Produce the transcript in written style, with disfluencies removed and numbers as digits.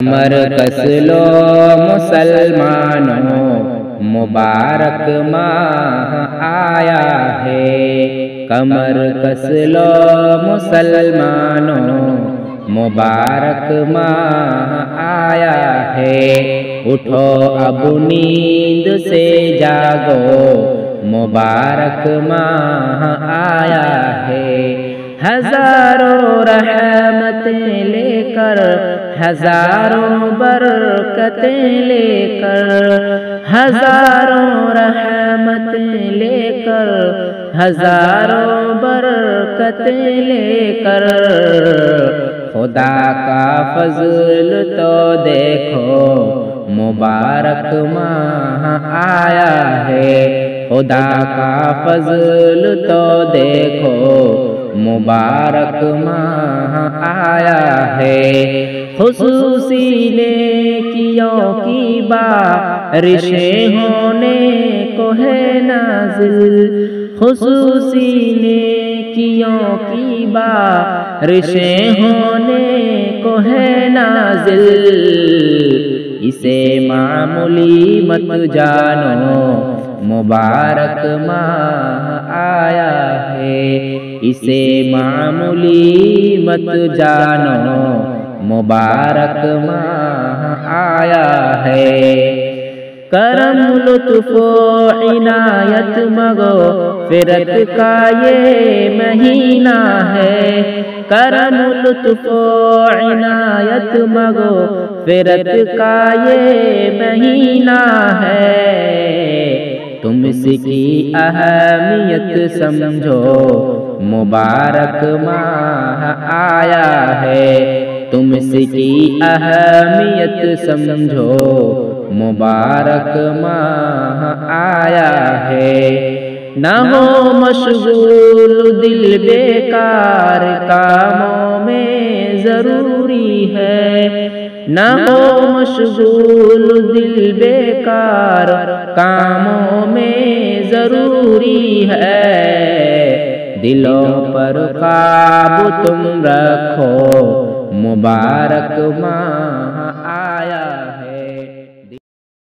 کمر کس لو مسلمانوں، مبارک ماہ آیا ہے۔ کمر کس لو مسلمانوں، مبارک ماہ آیا ہے۔ اٹھو اب نیند سے جاگو، مبارک ماہ آیا ہے۔ ہزاروں رحمتیں لے کر، ہزاروں برکتیں لے کر، ہزاروں رحمتیں لے کر، ہزاروں برکتیں لے کر، خدا کا فضل تو دیکھو، مبارک ماہ آیا ہے۔ خدا کا فضل تو دیکھو، مبارک ماہ آیا ہے۔ خصوصی نیکیوں کی بارشیں ہونے کو ہے نازل، خصوصی نیکیوں کی بارشیں ہونے کو ہے نازل۔ اسے معمولی مت جانو، مبارک ماہ آیا ہے۔ اسے معمولی مت جانو، مبارک ماہ آیا ہے۔ کرم لطف و عنایت مغفرت کا یہ مہینہ ہے۔ کرم لطف و عنایت مغفرت کا یہ مہینہ ہے۔ تم اس کی اہمیت سمجھو، مبارک ماہ آیا ہے۔ تم اس کی اہمیت سمجھو، مبارک ماہ آیا ہے۔ نہ ہو مشغول دل بیکار کاموں میں ضروری ہے، نہ ہو مشغول دل بیکار کاموں میں ضروری ہے۔ دلوں پر قابو تم رکھو، مبارک ماہ آیا